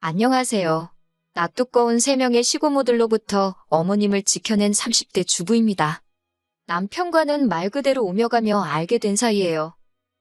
안녕하세요. 낯두꺼운 3명의 시고모들로부터 어머님을 지켜낸 30대 주부입니다. 남편과는 말 그대로 오며 가며 알게 된 사이예요.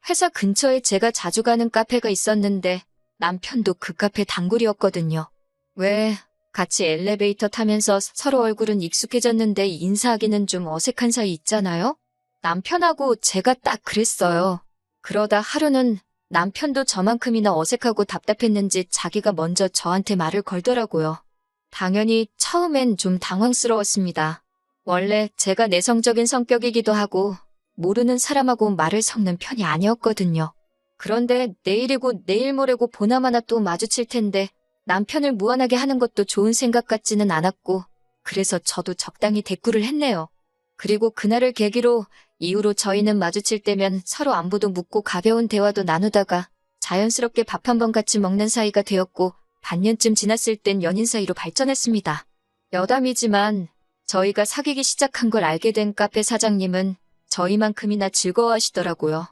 회사 근처에 제가 자주 가는 카페가 있었는데 남편도 그 카페 단골이었거든요. 왜 같이 엘리베이터 타면서 서로 얼굴은 익숙해졌는데 인사하기는 좀 어색한 사이 있잖아요? 남편하고 제가 딱 그랬어요. 그러다 하루는 남편도 저만큼이나 어색하고 답답했는지 자기가 먼저 저한테 말을 걸더라고요. 당연히 처음엔 좀 당황스러웠습니다. 원래 제가 내성적인 성격이기도 하고 모르는 사람하고 말을 섞는 편이 아니었거든요. 그런데 내일이고 내일 모레고 보나마나 또 마주칠 텐데 남편을 무안하게 하는 것도 좋은 생각 같지는 않았고 그래서 저도 적당히 대꾸를 했네요. 그리고 그날을 계기로 이후로 저희는 마주칠 때면 서로 안부도 묻고 가벼운 대화도 나누다가 자연스럽게 밥 한 번 같이 먹는 사이가 되었고 반년쯤 지났을 땐 연인 사이로 발전했습니다. 여담이지만 저희가 사귀기 시작한 걸 알게 된 카페 사장님은 저희만큼이나 즐거워하시더라고요.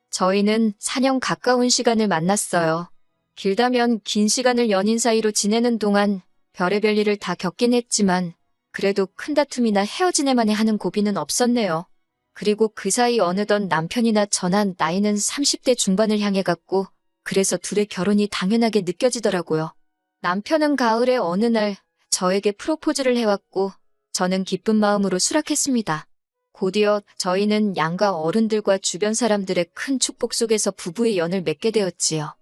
저희는 4년 가까운 시간을 만났어요. 길다면 긴 시간을 연인 사이로 지내는 동안 별의별 일을 다 겪긴 했지만 그래도 큰 다툼이나 헤어지네만에 하는 고비는 없었네요. 그리고 그 사이 어느덧 남편이나 저나 나이는 30대 중반을 향해 갔고 그래서 둘의 결혼이 당연하게 느껴지더라고요. 남편은 가을에 어느 날 저에게 프로포즈를 해왔고 저는 기쁜 마음으로 수락했습니다. 곧이어 저희는 양가 어른들과 주변 사람들의 큰 축복 속에서 부부의 연을 맺게 되었지요.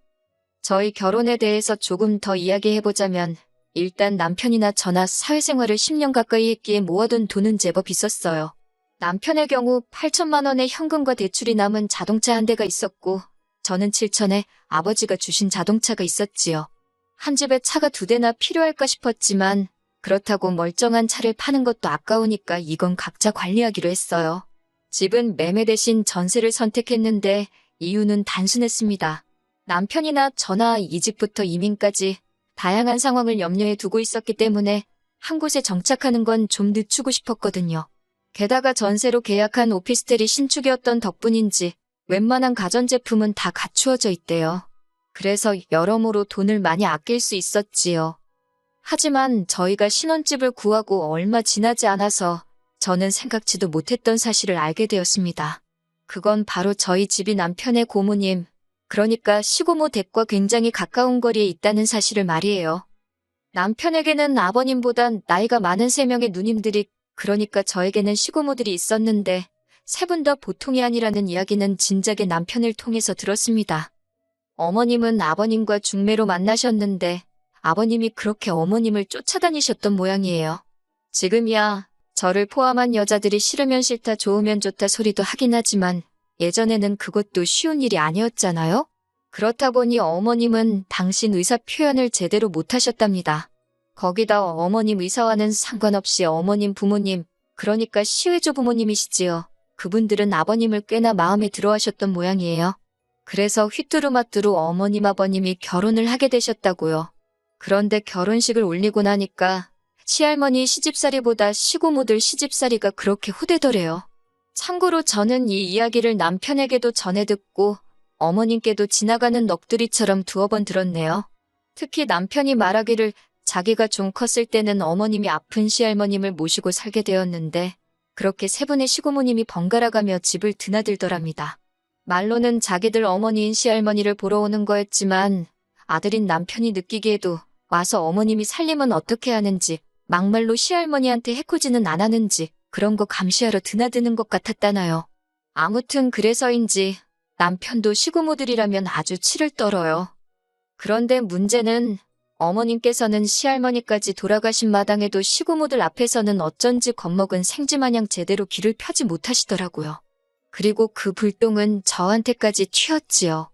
저희 결혼에 대해서 조금 더 이야기해보자면 일단 남편이나 저나 사회생활을 10년 가까이 했기에 모아둔 돈은 제법 있었어요. 남편의 경우 8천만 원의 현금과 대출이 남은 자동차 한 대가 있었고 저는 7천에 아버지가 주신 자동차가 있었지요. 한 집에 차가 2대나 필요할까 싶었지만 그렇다고 멀쩡한 차를 파는 것도 아까우니까 이건 각자 관리하기로 했어요. 집은 매매 대신 전세를 선택했는데 이유는 단순했습니다. 남편이나 저나 이직부터 이민까지 다양한 상황을 염려해 두고 있었기 때문에 한 곳에 정착하는 건 좀 늦추고 싶었거든요. 게다가 전세로 계약한 오피스텔이 신축이었던 덕분인지 웬만한 가전제품은 다 갖추어져 있대요. 그래서 여러모로 돈을 많이 아낄 수 있었지요. 하지만 저희가 신혼집을 구하고 얼마 지나지 않아서 저는 생각지도 못했던 사실을 알게 되었습니다. 그건 바로 저희 집이 남편의 고모님, 그러니까 시고모 댁과 굉장히 가까운 거리에 있다는 사실을 말이에요. 남편에게는 아버님보단 나이가 많은 3명의 누님들이 그러니까 저에게는 시고모들이 있었는데 3분 다 보통이 아니라는 이야기는 진작에 남편을 통해서 들었습니다. 어머님은 아버님과 중매로 만나셨는데 아버님이 그렇게 어머님을 쫓아다니셨던 모양이에요. 지금이야 저를 포함한 여자들이 싫으면 싫다 좋으면 좋다 소리도 하긴 하지만 예전에는 그것도 쉬운 일이 아니었잖아요. 그렇다 보니 어머님은 당신 의사 표현을 제대로 못하셨답니다. 거기다 어머님 의사와는 상관없이 어머님 부모님, 그러니까 시외조 부모님이시지요. 그분들은 아버님을 꽤나 마음에 들어하셨던 모양이에요. 그래서 휘뚜루마뚜루 어머님 아버님이 결혼을 하게 되셨다고요. 그런데 결혼식을 올리고 나니까 시할머니 시집살이보다 시고모들 시집살이가 그렇게 후대더래요. 참고로 저는 이 이야기를 남편에게도 전해 듣고 어머님께도 지나가는 넋두리처럼 2번 들었네요. 특히 남편이 말하기를 자기가 좀 컸을 때는 어머님이 아픈 시할머님을 모시고 살게 되었는데 그렇게 3분의 시고모님이 번갈아가며 집을 드나들더랍니다. 말로는 자기들 어머니인 시할머니를 보러 오는 거였지만 아들인 남편이 느끼기에도 와서 어머님이 살림은 어떻게 하는지 막말로 시할머니한테 해코지는 안 하는지 그런 거 감시하러 드나드는 것 같았다나요. 아무튼 그래서인지 남편도 시고모들이라면 아주 치를 떨어요. 그런데 문제는 어머님께서는 시할머니까지 돌아가신 마당에도 시고모들 앞에서는 어쩐지 겁먹은 생쥐마냥 제대로 길을 펴지 못하시더라고요. 그리고 그 불똥은 저한테까지 튀었지요.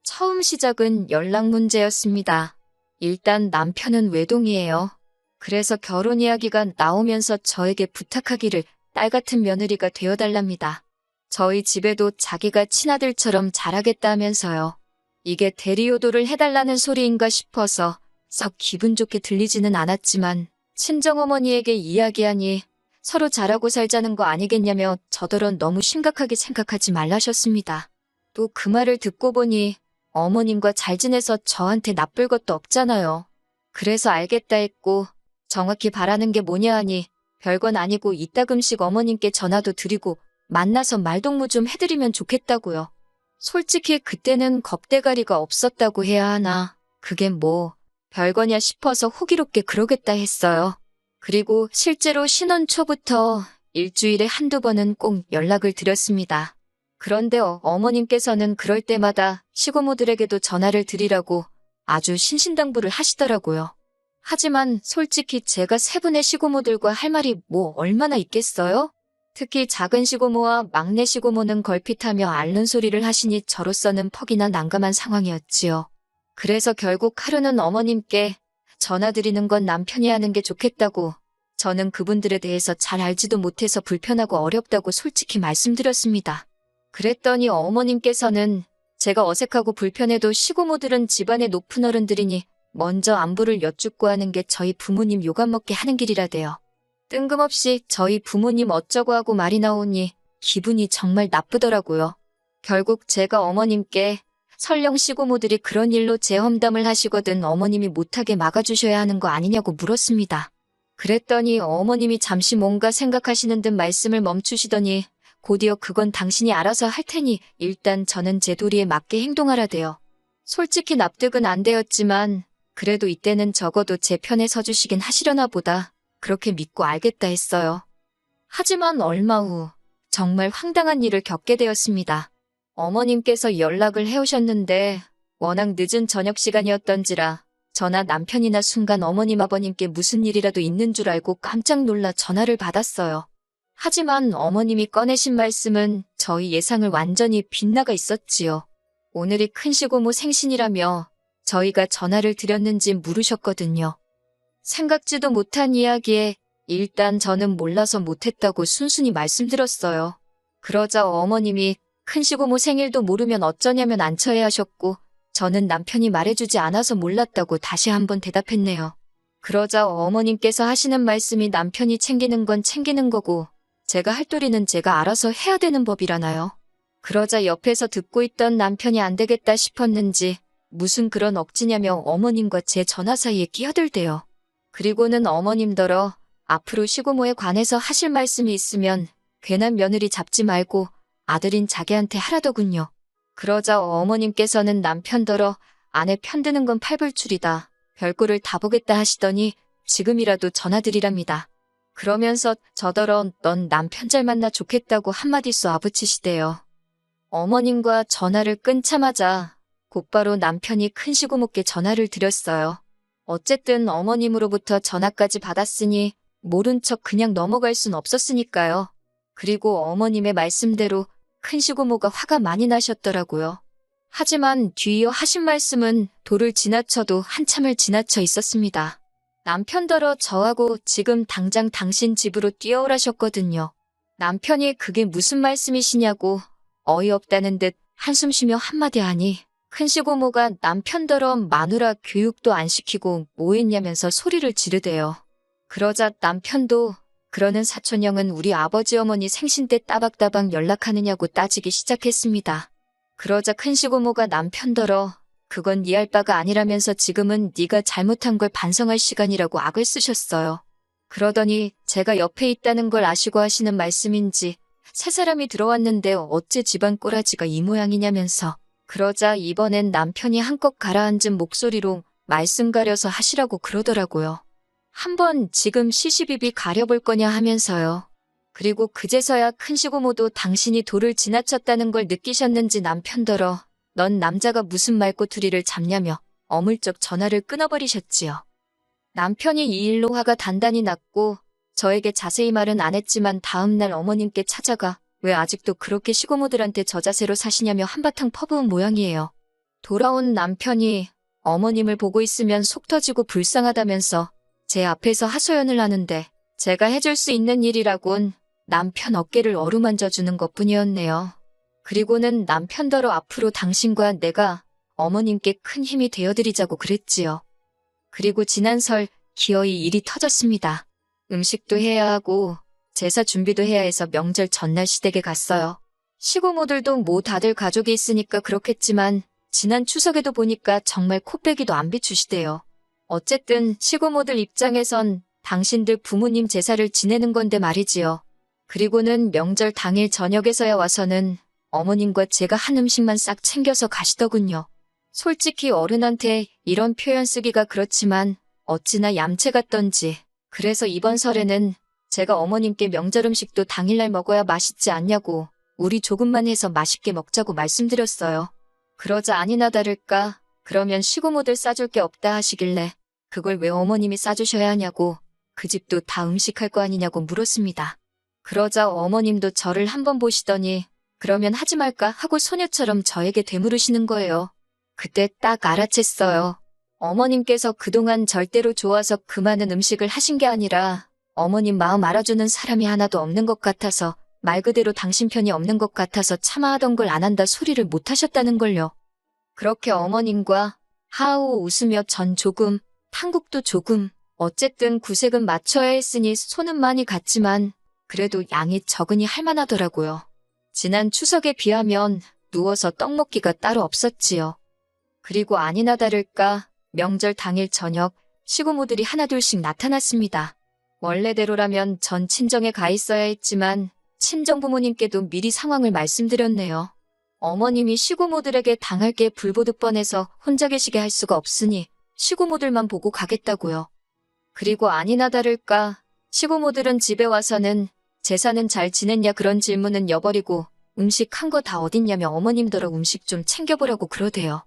처음 시작은 연락 문제였습니다. 일단 남편은 외동이에요. 그래서 결혼 이야기가 나오면서 저에게 부탁하기를 딸 같은 며느리가 되어달랍니다. 저희 집에도 자기가 친아들처럼 잘하겠다면서요. 이게 대리효도를 해달라는 소리인가 싶어서 썩 기분 좋게 들리지는 않았지만 친정어머니에게 이야기하니 서로 잘하고 살자는 거 아니겠냐며 저더러 너무 심각하게 생각하지 말라셨습니다. 또 그 말을 듣고 보니 어머님과 잘 지내서 저한테 나쁠 것도 없잖아요. 그래서 알겠다 했고 정확히 바라는 게 뭐냐 하니 별건 아니고 이따금씩 어머님께 전화도 드리고 만나서 말동무 좀 해드리면 좋겠다고요. 솔직히 그때는 겁대가리가 없었다고 해야 하나. 그게 뭐 별거냐 싶어서 호기롭게 그러겠다 했어요. 그리고 실제로 신혼 초부터 일주일에 한두 번은 꼭 연락을 드렸습니다. 그런데 어머님께서는 그럴 때마다 시고모들에게도 전화를 드리라고 아주 신신당부를 하시더라고요. 하지만 솔직히 제가 세 분의 시고모들과 할 말이 뭐 얼마나 있겠어요? 특히 작은 시고모와 막내 시고모는 걸핏하며 앓는 소리를 하시니 저로서는 퍽이나 난감한 상황이었지요. 그래서 결국 하루는 어머님께 전화드리는 건 남편이 하는 게 좋겠다고 저는 그분들에 대해서 잘 알지도 못해서 불편하고 어렵다고 솔직히 말씀드렸습니다. 그랬더니 어머님께서는 제가 어색하고 불편해도 시고모들은 집안의 높은 어른들이니 먼저 안부를 여쭙고 하는 게 저희 부모님 요감 먹게 하는 길이라대요. 뜬금없이 저희 부모님 어쩌고 하고 말이 나오니 기분이 정말 나쁘더라고요. 결국 제가 어머님께 설령 시고모들이 그런 일로 제 험담을 하시거든 어머님이 못하게 막아주셔야 하는 거 아니냐고 물었습니다. 그랬더니 어머님이 잠시 뭔가 생각하시는 듯 말씀을 멈추시더니 곧이어 그건 당신이 알아서 할 테니 일단 저는 제 도리에 맞게 행동하라대요. 솔직히 납득은 안 되었지만 그래도 이때는 적어도 제 편에 서주시긴 하시려나 보다 그렇게 믿고 알겠다 했어요. 하지만 얼마 후 정말 황당한 일을 겪게 되었습니다. 어머님께서 연락을 해오셨는데 워낙 늦은 저녁 시간이었던지라 저나 남편이나 순간 어머님 아버님께 무슨 일이라도 있는 줄 알고 깜짝 놀라 전화를 받았어요. 하지만 어머님이 꺼내신 말씀은 저희 예상을 완전히 빗나가 있었지요. 오늘이 큰 시고모 생신이라며 저희가 전화를 드렸는지 물으셨거든요. 생각지도 못한 이야기에 일단 저는 몰라서 못했다고 순순히 말씀드렸어요. 그러자 어머님이 큰 시고모 생일도 모르면 어쩌냐면 안 쳐야 하셨고 저는 남편이 말해주지 않아서 몰랐다고 다시 한번 대답했네요. 그러자 어머님께서 하시는 말씀이 남편이 챙기는 건 챙기는 거고 제가 할 도리는 제가 알아서 해야 되는 법이라나요. 그러자 옆에서 듣고 있던 남편이 안 되겠다 싶었는지 무슨 그런 억지냐며 어머님과 제 전화 사이에 끼어들대요. 그리고는 어머님더러 앞으로 시고모에 관해서 하실 말씀이 있으면 괜한 며느리 잡지 말고 아들인 자기한테 하라더군요. 그러자 어머님께서는 남편더러 아내 편드는 건 팔불출이다. 별꼴을 다 보겠다 하시더니 지금이라도 전화드리랍니다. 그러면서 저더러 넌 남편 잘 만나 좋겠다고 한마디 쏘아붙이시대요. 어머님과 전화를 끊자마자 곧바로 남편이 큰 시고모께 전화를 드렸어요. 어쨌든 어머님으로부터 전화까지 받았으니 모른 척 그냥 넘어갈 순 없었으니까요. 그리고 어머님의 말씀대로 큰 시고모가 화가 많이 나셨더라고요. 하지만 뒤이어 하신 말씀은 도를 지나쳐도 한참을 지나쳐 있었습니다. 남편더러 저하고 지금 당장 당신 집으로 뛰어오라셨거든요. 남편이 그게 무슨 말씀이시냐고 어이없다는 듯 한숨 쉬며 한마디 하니 큰 시고모가 남편더러 마누라 교육도 안 시키고 뭐 했냐면서 소리를 지르대요. 그러자 남편도 그러는 사촌형은 우리 아버지 어머니 생신 때 따박따박 연락하느냐고 따지기 시작했습니다. 그러자 큰 시고모가 남편더러 그건 네 할 바가 아니라면서 지금은 네가 잘못한 걸 반성할 시간이라고 악을 쓰셨어요. 그러더니 제가 옆에 있다는 걸 아시고 하시는 말씀인지 새 사람이 들어왔는데 어째 집안 꼬라지가 이 모양이냐면서 그러자 이번엔 남편이 한껏 가라앉은 목소리로 말씀 가려서 하시라고 그러더라고요. 한번 지금 시시비비 가려볼 거냐 하면서요. 그리고 그제서야 큰 시고모도 당신이 도를 지나쳤다는 걸 느끼셨는지 남편더러 넌 남자가 무슨 말꼬투리를 잡냐며 어물쩍 전화를 끊어버리셨지요. 남편이 이 일로 화가 단단히 났고 저에게 자세히 말은 안 했지만 다음날 어머님께 찾아가 왜 아직도 그렇게 시고모들한테 저자세로 사시냐며 한바탕 퍼부은 모양이에요. 돌아온 남편이 어머님을 보고 있으면 속 터지고 불쌍하다면서 제 앞에서 하소연을 하는데 제가 해줄 수 있는 일이라곤 남편 어깨를 어루만져주는 것뿐이었네요. 그리고는 남편더러 앞으로 당신과 내가 어머님께 큰 힘이 되어드리자고 그랬지요. 그리고 지난 설 기어이 일이 터졌습니다. 음식도 해야 하고 제사 준비도 해야 해서 명절 전날 시댁에 갔어요. 시고모들도 뭐 다들 가족이 있으니까 그렇겠지만 지난 추석에도 보니까 정말 코빼기도 안 비추시대요. 어쨌든 시고모들 입장에선 당신들 부모님 제사를 지내는 건데 말이지요. 그리고는 명절 당일 저녁에서야 와서는 어머님과 제가 한 음식만 싹 챙겨서 가시더군요. 솔직히 어른한테 이런 표현 쓰기가 그렇지만 어찌나 얌체 같던지. 그래서 이번 설에는 제가 어머님께 명절 음식도 당일날 먹어야 맛있지 않냐고 우리 조금만 해서 맛있게 먹자고 말씀드렸어요. 그러자 아니나 다를까 그러면 시고모들 싸줄 게 없다 하시길래 그걸 왜 어머님이 싸주셔야 하냐고 그 집도 다 음식할 거 아니냐고 물었습니다. 그러자 어머님도 저를 한번 보시더니 그러면 하지 말까 하고 소녀처럼 저에게 되물으시는 거예요. 그때 딱 알아챘어요. 어머님께서 그동안 절대로 좋아서 그 많은 음식을 하신 게 아니라 어머님 마음 알아주는 사람이 하나도 없는 것 같아서 말 그대로 당신 편이 없는 것 같아서 참아하던 걸 안 한다 소리를 못 하셨다는 걸요. 그렇게 어머님과 하하호 웃으며 전 조금, 탕국도 조금, 어쨌든 구색은 맞춰야 했으니 손은 많이 갔지만 그래도 양이 적으니 할만하더라고요. 지난 추석에 비하면 누워서 떡 먹기가 따로 없었지요. 그리고 아니나 다를까 명절 당일 저녁 시고모들이 하나둘씩 나타났습니다. 원래대로라면 전 친정에 가 있어야 했지만 친정 부모님께도 미리 상황을 말씀드렸네요. 어머님이 시고모들에게 당할 게 불보듯 뻔해서 혼자 계시게 할 수가 없으니 시고모들만 보고 가겠다고요. 그리고 아니나 다를까 시고모들은 집에 와서는 제사는 잘 지냈냐 그런 질문은 여버리고 음식 한 거 다 어딨냐며 어머님더러 음식 좀 챙겨보라고 그러대요.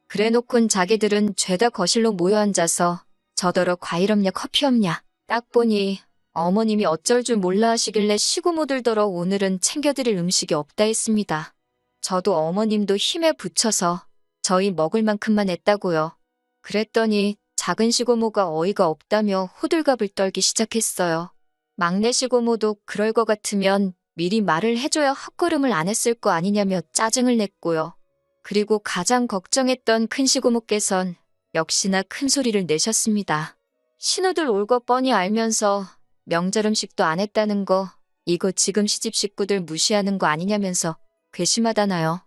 그래놓곤 자기들은 죄다 거실로 모여 앉아서 저더러 과일 없냐 커피 없냐 딱 보니 어머님이 어쩔 줄 몰라 하시길래 시고모들더러 오늘은 챙겨드릴 음식이 없다 했습니다. 저도 어머님도 힘에 부쳐서 저희 먹을 만큼만 했다고요. 그랬더니 작은 시고모가 어이가 없다며 호들갑을 떨기 시작했어요. 막내 시고모도 그럴 것 같으면 미리 말을 해줘야 헛걸음을 안 했을 거 아니냐며 짜증을 냈고요. 그리고 가장 걱정했던 큰 시고모께선 역시나 큰 소리를 내셨습니다. 신우들 올 거 뻔히 알면서 명절 음식도 안 했다는 거 이거 지금 시집 식구들 무시하는 거 아니냐면서 괘씸하다나요.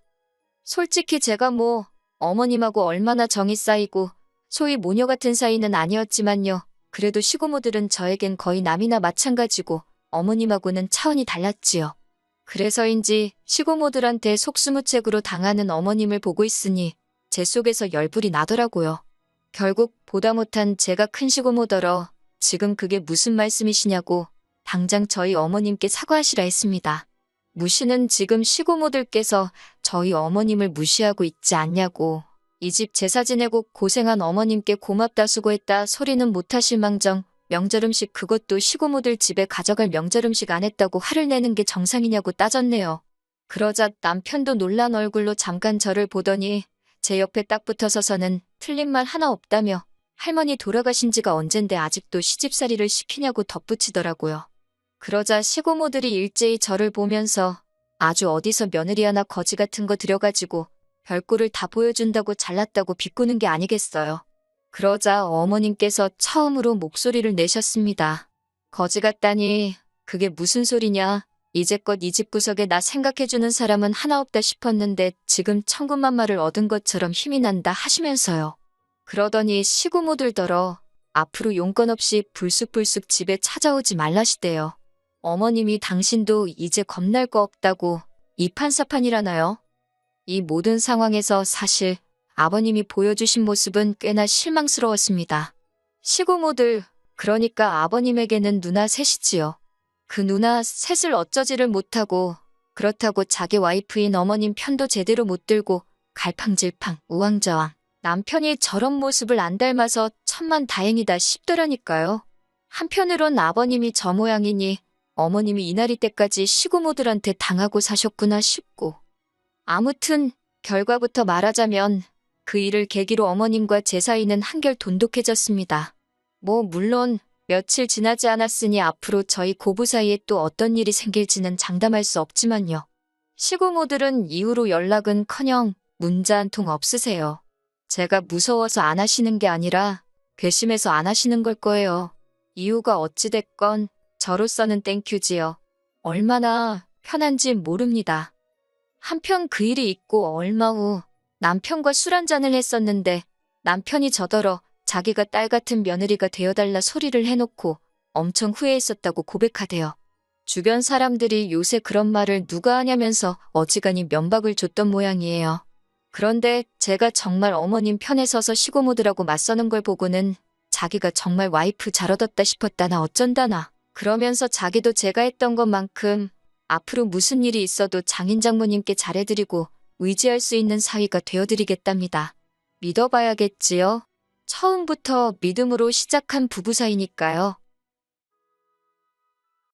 솔직히 제가 뭐 어머님하고 얼마나 정이 쌓이고 소위 모녀 같은 사이는 아니었지만요. 그래도 시고모들은 저에겐 거의 남이나 마찬가지고 어머님하고는 차원이 달랐지요. 그래서인지 시고모들한테 속수무책으로 당하는 어머님을 보고 있으니 제 속에서 열불이 나더라고요. 결국 보다 못한 제가 큰 시고모더러 지금 그게 무슨 말씀이시냐고 당장 저희 어머님께 사과하시라 했습니다. 무시는 지금 시고모들께서 저희 어머님을 무시하고 있지 않냐고 이 집 제사 지내고 고생한 어머님께 고맙다 수고했다 소리는 못하실 망정 명절 음식 그것도 시고모들 집에 가져갈 명절 음식 안 했다고 화를 내는 게 정상이냐고 따졌네요. 그러자 남편도 놀란 얼굴로 잠깐 저를 보더니 제 옆에 딱 붙어 서서는 틀린 말 하나 없다며 할머니 돌아가신 지가 언젠데 아직도 시집살이를 시키냐고 덧붙이더라고요. 그러자 시고모들이 일제히 저를 보면서 아주 어디서 며느리 하나 거지 같은 거 들여가지고 별꼴을 다 보여준다고 잘났다고 비꼬는 게 아니겠어요. 그러자 어머님께서 처음으로 목소리를 내셨습니다. 거지 같다니 그게 무슨 소리냐. 이제껏 이 집 구석에 나 생각해주는 사람은 하나 없다 싶었는데 지금 천군만마를 얻은 것처럼 힘이 난다 하시면서요. 그러더니 시고모들더러 앞으로 용건 없이 불쑥불쑥 집에 찾아오지 말라시대요. 어머님이 당신도 이제 겁날 거 없다고 이판사판이라나요? 이 모든 상황에서 사실 아버님이 보여주신 모습은 꽤나 실망스러웠습니다. 시고모들, 그러니까 아버님에게는 누나 셋이지요. 그 누나 셋을 어쩌지를 못하고 그렇다고 자기 와이프인 어머님 편도 제대로 못 들고 갈팡질팡 우왕좌왕 남편이 저런 모습을 안 닮아서 천만다행이다 싶더라니까요. 한편으론 아버님이 저 모양이니 어머님이 이날이 때까지 시고모들한테 당하고 사셨구나 싶고 아무튼 결과부터 말하자면 그 일을 계기로 어머님과 제 사이는 한결 돈독해졌습니다. 뭐 물론 며칠 지나지 않았으니 앞으로 저희 고부 사이에 또 어떤 일이 생길지는 장담할 수 없지만요. 시고모들은 이후로 연락은커녕 문자 한 통 없으세요. 제가 무서워서 안 하시는 게 아니라 괘씸해서 안 하시는 걸 거예요. 이유가 어찌됐건 저로서는 땡큐지요. 얼마나 편한지 모릅니다. 한편 그 일이 있고 얼마 후 남편과 술 한잔을 했었는데 남편이 저더러 자기가 딸 같은 며느리가 되어달라 소리를 해놓고 엄청 후회했었다고 고백하대요. 주변 사람들이 요새 그런 말을 누가 하냐면서 어지간히 면박을 줬던 모양이에요. 그런데 제가 정말 어머님 편에 서서 시고모들하고 맞서는 걸 보고는 자기가 정말 와이프 잘 얻었다 싶었다나 어쩐다나 그러면서 자기도 제가 했던 것만큼 앞으로 무슨 일이 있어도 장인 장모님께 잘해드리고 의지할 수 있는 사위가 되어드리겠답니다. 믿어봐야겠지요. 처음부터 믿음으로 시작한 부부 사이니까요.